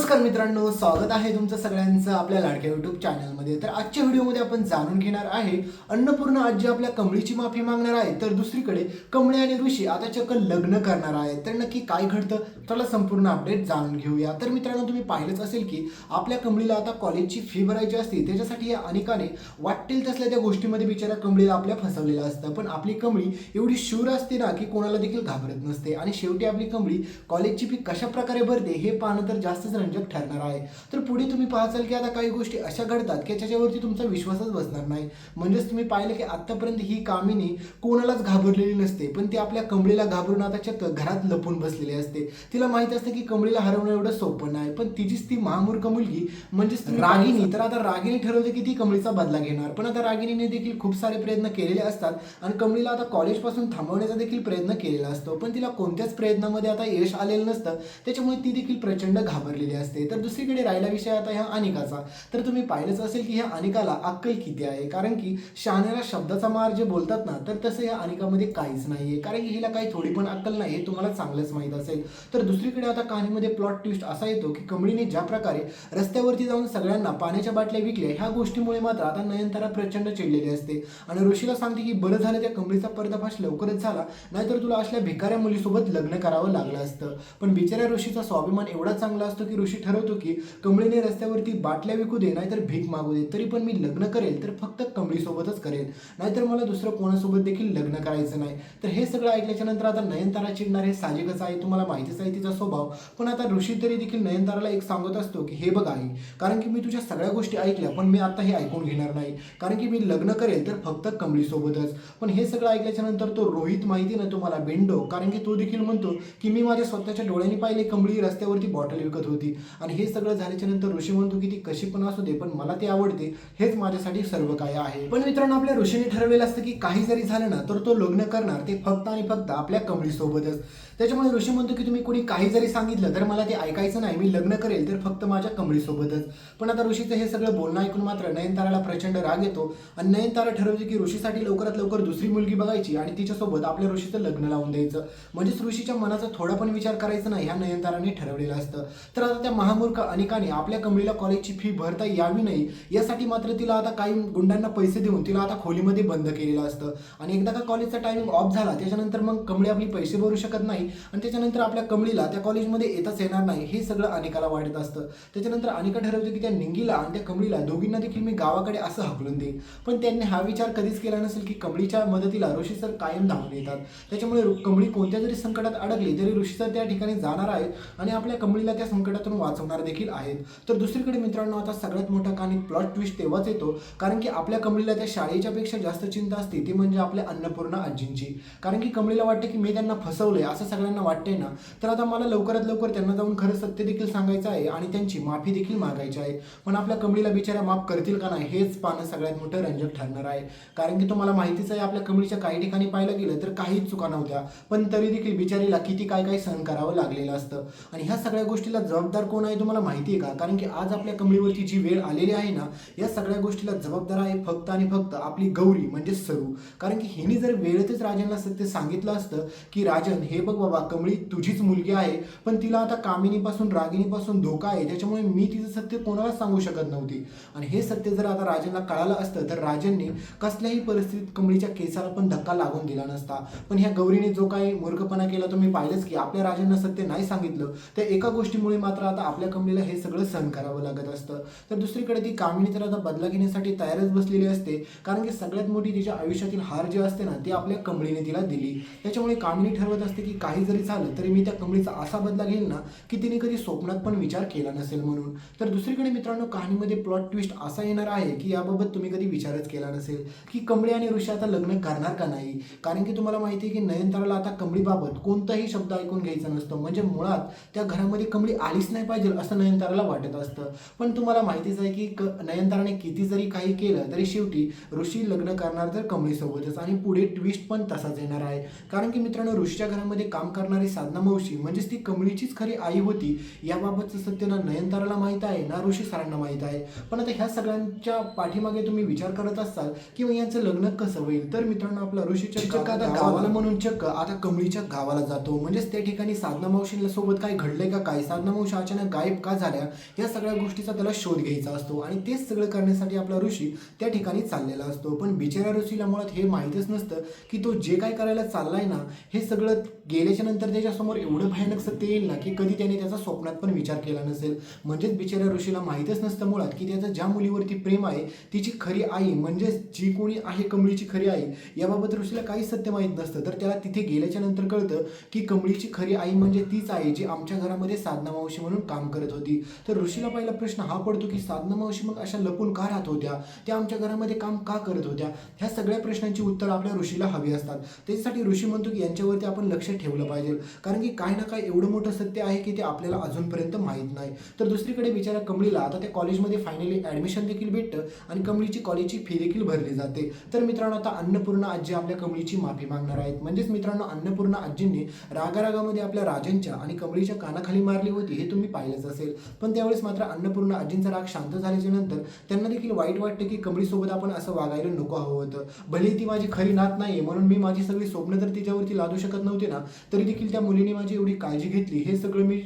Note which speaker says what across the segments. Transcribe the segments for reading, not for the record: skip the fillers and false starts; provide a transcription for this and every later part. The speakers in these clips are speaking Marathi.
Speaker 1: नमस्कार मित्रांनो, स्वागत आहे तुमचं सगळ्यांचं आपल्या लाडक्या युट्यूब चॅनलमध्ये। तर आजच्या व्हिडिओमध्ये आपण जाणून घेणार आहे अन्नपूर्णा आजी आपल्या कमळीची माफी मागणार आहे, तर दुसरीकडे कमळे आणि ऋषी आता चक्क लग्न करणार आहेत। तर नक्की काय घडतं, चला संपूर्ण अपडेट जाणून घेऊया। तर मित्रांनो, तुम्ही पाहिलंच असेल की आपल्या कमळीला आता कॉलेजची फी भरायची असते, त्याच्यासाठी या अनेकाने वाटेल तसल्या त्या गोष्टीमध्ये बिचारा कमळीला आपल्या फसवलेलं असतं। पण आपली कमळी एवढी शूर असते ना की कोणाला देखील घाबरत नसते आणि शेवटी आपली कमळी कॉलेजची फी कशा प्रकारे भरते हे पाहणं तर जास्तच रंजक ठरणार आहे। तर पुढे तुम्ही पाहाल की आता काही गोष्टी अशा घडतात की ज्याच्यावरती तुमचा विश्वासच बसणार नाही। म्हणजेच तुम्ही पाहिलं की आतापर्यंत ही कामिनी कोणालाच घाबरलेली नसते, पण ती आपल्या कमळीला घाबरून आता चक्क घरात लपून बसलेली असते। तिला माहित असते की कमळीला हरवणं एवढं सोपं नाही, पण तिचीच ती महामूर्ख मुलगी म्हणजेच रागिनी, तर आता रागिनी ठरवते की ती कमळीचा बदला घेणार। पण आता रागिनीने देखील खूप सारे प्रयत्न केलेले असतात आणि कमळीला आता कॉलेजपासून थांबवण्याचा देखील प्रयत्न केलेला असतो, पण तिला कोणत्याच प्रयत्नामध्ये आता यश आलेलं नसतं। त्याच्यामुळे ती देखील प्रचंड घाबरलेली असते। तर दुसरीकडे राहिला विषय आता ह्या अनिकाचा। तर तुम्ही पाहिलंच असेल की ह्या अनिकाला अक्कल किती आहे, कारण की शहाण्याला शब्दाचा मार जे बोलतात ना, तर तसं या अनिकामध्ये काहीच नाहीये, कारण की हिला काही थोडी पण अक्कल नाही हे तुम्हाला चांगलंच माहीत असेल। तर दुसरीकडे आता कहाणीमध्ये प्लॉट ट्विस्ट असा येतो की कमळीने ज्या प्रकारे रस्त्यावरती जाऊन सगळ्यांना पाण्याच्या बाटल्या विकल्या, ह्या गोष्टीमुळे मात्र आता नयनतारा प्रचंड चिडलेली असते आणि ऋषीला सांगते की बरं झालं त्या कमळीचा पर्दाफाश लवकरच झाला, नाहीतर तुला असल्या भिकाऱ्या मुलीसोबत लग्न करावं लागलं असतं। पण बिचाऱ्या ऋषीचा स्वाभिमान एवढा चांगला असतो की ऋषी ठरवतो की कमळीने रस्त्यावरती बाटल्या विकू दे, नाहीतर भीक मागू दे, तरी पण मी लग्न करेल तर फक्त कमळीसोबतच करेल, नाहीतर मला दुसरं कोणासोबत देखील लग्न करायचं नाही। तर हे सगळं ऐकल्याच्या नंतर आता नयनतारा चिडणार हे साहजिकच आहे, तुम्हाला माहितीच आहे तिचा स्वभाव। पण आता ऋषी तरी देखील नयनताराला एक सांगत असतो की हे बघ आई, कारण की मी तुझ्या सगळ्या गोष्टी ऐकल्या, पण मी आता हे ऐकून घेणार नाही, कारण की मी लग्न करेल तर फक्त कमळीसोबतच। पण हे सगळं ऐकल्याच्या नंतर तो रोहित, माहिती ना तुम्हाला, बेंडो, कारण की तो देखील म्हणतो की मी माझ्या स्वतःच्या डोळ्यांनी पाहिले कमळी रस्त्यावरती बॉटल विकत होती, आणि हे सगळं झाल्याच्या नंतर ऋषी म्हणतो की ती कशी पण असू दे, पण मला ती आवडते, हेच माझ्यासाठी सर्व काय आहे। पण मित्रांनो, आपल्या ऋषीने ठरवलेलं असतं की काही जरी झालं ना तर तो लग्न करणार ते फक्त आणि फक्त आपल्या कमळीसोबतच। त्याच्यामुळे ऋषी म्हणतो की तुम्ही कोणी काही जरी सांगितलं तर मला ते ऐकायचं नाही, मी लग्न करेल तर फक्त माझ्या कमळीसोबतच। पण आता ऋषीचं हे सगळं बोलणं ऐकून मात्र नयनताराला प्रचंड राग येतो आणि नयनतारा ठरवते की ऋषीसाठी लवकरात लवकर दुसरी मुलगी बघायची आणि तिच्यासोबत आपल्या ऋषीचं लग्न लावून द्यायचं, म्हणजेच ऋषीच्या मनाचा थोडा पण विचार करायचा नाही, ह्या नयनताराने ठरवलेलं असतं। तर आता त्या महामूर्ख अनिकाने आपल्या कमळीला कॉलेजची फी भरता यावी नाही यासाठी मात्र तिला आता काही गुंडांना पैसे देऊन तिला आता खोलीमध्ये बंद केलेलं असतं, आणि एकदा का कॉलेजचा टायमिंग ऑफ झाला त्याच्यानंतर मग कमळी आपली पैसे भरू शकत नाही आणि त्याच्यानंतर आपल्या कमळीला त्या कॉलेजमध्ये येताच येणार नाही, हे सगळं अनिकाला वाटत असतं। त्याच्यानंतर अनिका ठरवते की त्या निंगीला आणि त्या कमळीला दोघींना देखील मी गावाकडे असं हकलून देईन। पण त्यांनी हा विचार कधीच केला नसेल की कमळीच्या मदतीला ऋषी सर कायम धावून येतात। त्याच्यामुळे कमळी कोणत्या जरी संकटात अडकली तरी ऋषी सर त्या ठिकाणी जाणार आहेत आणि आपल्या कमळीला त्या संकटातून वाचवणार देखील आहेत। तर दुसरीकडे मित्रांनो, आता सगळ्यात मोठा कहाणीत प्लॉट ट्विस्ट तेव्हाच येतो कारण की आपल्या कमळीला त्या शाळेच्या पेक्षा जास्त चिंता असते, ती म्हणजे आपल्या अन्नपूर्णा आजींची। कारण की कमळीला वाटते की मी त्यांना फसवलंय असं सगळ्यांना वाटतंय ना, तर आता मला लवकरात लवकर त्यांना जाऊन खरं सत्य देखील सांगायचं आहे आणि त्यांची माफी देखील मागायची आहे। पण आपल्या कमळीला बिचाऱ्या माफ करतील का नाही हेच पाहणं सगळ्यात मोठं रंजक ठरणार आहे, कारण की तुम्हाला माहितीच आहे आपल्या कमळीच्या काही ठिकाणी पाहायला गेलं तर काहीच चुका नव्हत्या, पण तरी देखील बिचारीला किती काय काय सहन करावं लागलेलं असतं। आणि ह्या सगळ्या गोष्टीला जबाबदार कोण आहे तुम्हाला माहिती आहे का? कारण की आज आपल्या कमळीवरती जी वेळ आलेली आहे ना, या सगळ्या गोष्टीला जबाबदार आहे फक्त आणि फक्त आपली गौरी म्हणजे सरू। कारण की हिने जर वेळेतच राजनला सत्य सांगितलं असतं की राजन हे बघ बाबा, कमळी तुझीच मुलगी आहे, पण तिला आता कामिनीपासून रागिनीपासून धोका आहे, त्याच्यामुळे मी तिचं सत्य कोणालाच सांगू शकत नव्हती। आणि हे सत्य जर आता राजनला कळालं असतं तर राजनने कसल्याही परिस्थितीत कमळीच्या केसाला पण धक्का लागून दिला नसता। पण ह्या गौरीने जो काही मूर्खपणा केला तुम्ही पाहिलंच की आपल्या राजांना सत्य नाही सांगितलं, त्या एका गोष्टीमुळे मात्र आता आपल्या कमळीला हे सगळं सहन करावं लागत असतं। तर दुसरीकडे ती कामिनी तर आता बदला घेण्यासाठी तयारच बसलेली असते, कारण की सगळ्यात मोठी तिच्या आयुष्यातील हार जी असते ना ती आपल्या कमळीने तिला दिली। त्याच्यामुळे कामिनी ठरवत असते की काही जरी झालं तरी मी त्या कमळीचा असा बदला घेईल ना की तिने कधी स्वप्नात पण विचार केला नसेल म्हणून। तर दुसरीकडे मित्रांनो, कहाणीमध्ये प्लॉट ट्विस्ट असा येणार आहे की याबाबत तुम्ही कधी विचारच केला नसेल की कमळी आणि ऋषी आता लग्न करणार का नाही, कारण की तुम्हाला माहिती आहे की नयनताराला आता कमळीबाबत कोणताही शब्द ऐकून घ्यायचा नसतो, म्हणजे मुळात त्या घरामध्ये कमळी आलीच नाही पाहिजे असं नयनताराला वाटत असतं। पण तुम्हाला माहितीच आहे की नयनताराने किती जरी काही केलं तरी शेवटी ऋषी लग्न करणार तर कमळीसोबतच, आणि पुढे ट्विस्ट पण तसाच येणार आहे। कारण की मित्रांनो, ऋषीच्या घरामध्ये काम करणारी साधना मावशी म्हणजेच ती कमळीचीच खरी आई होती, याबाबतचं सत्य ना नयनताराला माहीत आहे ना ऋषी सरांना माहीत आहे। पण आता ह्या सगळ्यांच्या पाठीमागे तुम्ही विचार करत असाल की मग यांचं लग्न कसं होईल, तर मित्रांनो, आपला ऋषी चक्क आता गावाला म्हणून चक्क आता कमळीच्या गावाला जातो, म्हणजेच त्या ठिकाणी साधना मावशीला सोबत काय घडलंय का काय, साधना मावशी अचानक अचानक गायब का झाल्या या सगळ्या गोष्टीचा त्याला शोध घ्यायचा असतो आणि तेच सगळं करण्यासाठी आपला ऋषी त्या ठिकाणी चाललेला असतो. पण बिचाऱ्या ऋषीला मुळात हे माहीतच नसतं की तो जे काय करायला चाललाय ना हे सगळं गेल्याच्या नंतर त्याच्यासमोर एवढं भयानक सत्य येईल ना की कधी त्याने त्याचा स्वप्नात पण विचार केला नसेल. म्हणजेच बिचाऱ्या ऋषीला माहीतच नसतं मुळात की त्याचं ज्या मुलीवरती प्रेम आहे तिची खरी आई म्हणजेच जी कोणी आहे कमळीची खरी आई याबाबत ऋषीला काहीच सत्य माहीत नसतं. तर त्याला तिथे गेल्याच्या नंतर कळतं की कमळीची खरी आई म्हणजे तीच आहे जी आमच्या घरामध्ये साधना मावशी म्हणून काम करत होती. तर ऋषीला पहिला प्रश्न हा पडतो की साधना मावशी मग अशा लपून का राहत होत्या, त्या आमच्या घरामध्ये काम का करत होत्या. ह्या सगळ्या प्रश्नांची उत्तर आपल्या ऋषीला हवी असतात. त्याच्यासाठी ऋषी म्हणतो की यांच्यावरती आपण लक्ष ठेवलं पाहिजे कारण की काय ना काय एवढं मोठं सत्य आहे की ते आपल्याला अजूनपर्यंत माहीत नाही. तर दुसरीकडे बिचारा कमळीला आता त्या कॉलेजमध्ये फायनली ॲडमिशन देखील भेटतं आणि कमळीची कॉलेजची फी देखील भरली जाते. तर मित्रांनो आता अन्नपूर्णा आजी आपल्या कमळीची माफी मागणार आहेत. म्हणजेच मित्रांनो अन्नपूर्णा आजींनी रागारागामध्ये आपल्या राजांच्या आणि कमळीच्या कानाखाली मारली होती हे तुम्ही पाहिलंच असेल. पण त्यावेळेस मात्र अन्नपूर्णा आजींचा राग शांत झाल्याच्या नंतर त्यांना देखील वाईट वाटतं की कमळीसोबत आपण असं वागायला नको हवं होतं. भले ती माझी खरी नात नाही म्हणून मी माझी सगळी स्वप्न तर तिच्यावरती लादू शकत नव्हते ना, तरी देखील त्या मुलीने माझी एवढी काळजी घेतली हे सगळं मी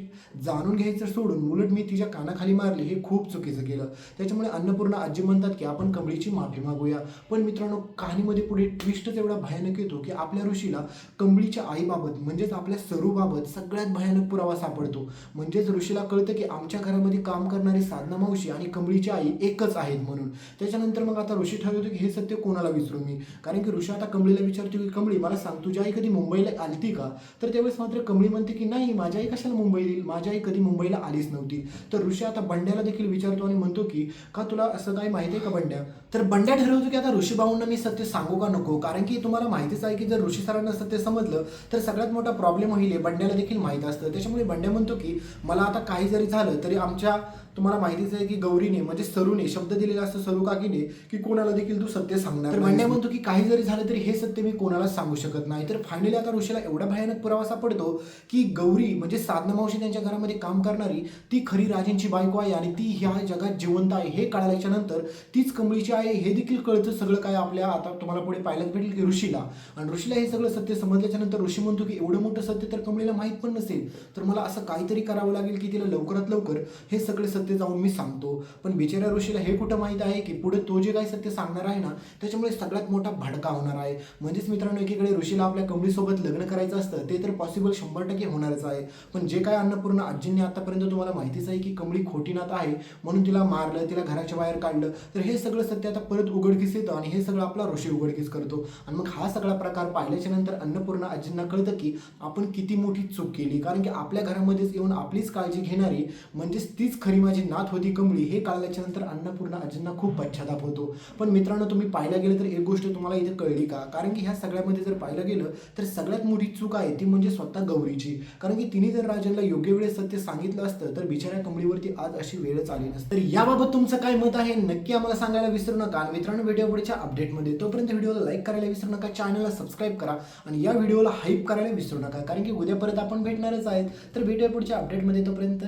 Speaker 1: जाणून घ्यायचं सोडून उलट मी तिच्या कानाखाली मारली हे खूप चुकीचं केलं. त्याच्यामुळे अन्नपूर्णा आजी म्हणतात की आपण कमळीची माफी मागूया. पण मित्रांनो कहाणीमध्ये पुढे ट्विस्टच एवढा भयानक येतो की आपल्या ऋषीला कमळीच्या आईबाबत म्हणजेच आपल्या सरूबाबत सगळ्यात भयानक पुरावा सापडतो. म्हणजेच ऋषीला कळतं की आमच्या घरामध्ये काम करणारी साधना मावशी आणि कमळीची आई एकच आहेत म्हणून. त्याच्यानंतर मग आता ऋषी ठरवतो की हे सत्य कोणाला विसरू मी, कारण की ऋषी आता कमळीला विचारतो की कमळी मला सांग तुझी आई कधी मुंबईला आलती का. तर त्यावेळेस मात्र कमळी म्हणते की नाही माझी आई कशाला मुंबईला येईल, माझी आई कधी मुंबईला आलीच नव्हती. तर ऋषी आता बंड्याला देखील विचारतो आणि म्हणतो की का तुला असं काय माहिती आहे का बंड्या. तर बंड्या ठरवतो की आता ऋषी भाऊंना मी सत्य सांगू का नको, कारण की तुम्हाला माहितीच आहे की जर ऋषी सरांना सत्य समजलं तर सगळ्यात मोठा प्रॉब्लेम होईल हे बंड्याला देखील माहीत असतं. त्याच्यामुळे बंड्या म्हणतो की मला आता काही जरी झालं तरी आमच्या तुम्हाला माहितीच आहे की गौरीने म्हणजे सरूने शब्द दिलेला असतो सरू काकीने की कोणाला देखील तू सत्य सांगणार. तर बंड्या म्हणतो की काही जरी झालं तरी हे सत्य मी कोणालाच सांगू शकत नाही. तर फायनली आता ऋषीला एवढा भयानक पुरावा सापडतो की गौरी म्हणजे साधना मावशी त्यांच्या घरामध्ये काम करणारी ती खरी राजांची बायको आहे आणि ती ह्या जगात जिवंत आहे हे कळाल्याच्या नंतर तीच कमळीची आहे हे देखील कळतं सगळं काय आपल्या आता तुम्हाला पुढे पाहायलाच भेटेल की ऋषीला. आणि ऋषीला हे सगळं सत्य समजल्याच्या नंतर ऋषी म्हणतो की एवढं मोठं सत्य तर कमळीला माहीत पण नसेल, तर मला असं काहीतरी करावं लागेल की तिला लवकरात लवकर हे सगळे सत्य जाऊन मी सांगतो. पण बिचाऱ्या ऋषीला हे कुठं माहीत आहे की पुढे तो जे काही सत्य सांगणार आहे ना त्याच्यामुळे सगळ्यात मोठा भडका होणार आहे. म्हणजेच मित्रांनो एकीकडे ऋषीला आपल्या कमळीसोबत लग्न करायचं असतं ते तर पॉसिबल 100% होणारच आहे. पण जे काय अन्नपूर्णा आजींनी आतापर्यंत तुम्हाला माहितीच आहे की कमळी खोटी नात आहे म्हणून तिला मारलं, तिला घराच्या बाहेर काढलं, तर हे सगळं सत्य आता परत उघडकीस येतं आणि हे सगळं आपला ऋषी उघडकीस करतो. आणि मग हा सगळा प्रकार पाहिल्याच्या नंतर अन्नपूर्णा आजींना कळतं की आपण किती मोठी चूक केली, कारण की आपल्या घरामध्येच येऊन आपलीच काळजी घेणारी म्हणजेच तीच खरी माझी नात होती कमळी हे कळल्याच्या नंतर अन्नपूर्णा आजींना खूप पश्चाताप होतो. पण मित्रांनो तुम्ही पाहायला गेलं तर एक गोष्ट तुम्हाला इथे कळली का, कारण की ह्या सगळ्यामध्ये जर पाहिलं गेलं तर सगळ्यात मोठी चूक आहे ती म्हणजे स्वतः गौरीची, कारण की तिने जर राजांना योग्य वेळेस सत्य सांगितलं असतं तर बिचाऱ्या कमळीवरती आज अशी वेळच आली नसती. तर याबाबत तुमचं काय मत आहे नक्की आम्हाला सांगायला विसरू नका. मित्रांनो व्हिडिओ पुढच्या अपडेटमध्ये तोपर्यंत व्हिडिओला लाईक करायला विसरू नका, चॅनलला सबस्क्राईब करा आणि या व्हिडिओला हाईप करायला विसरू नका, कारण की उद्या परत आपण भेटणारच आहेत. तर भेटूया पुढच्या अपडेटमध्ये, तोपर्यंत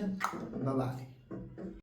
Speaker 1: बाय.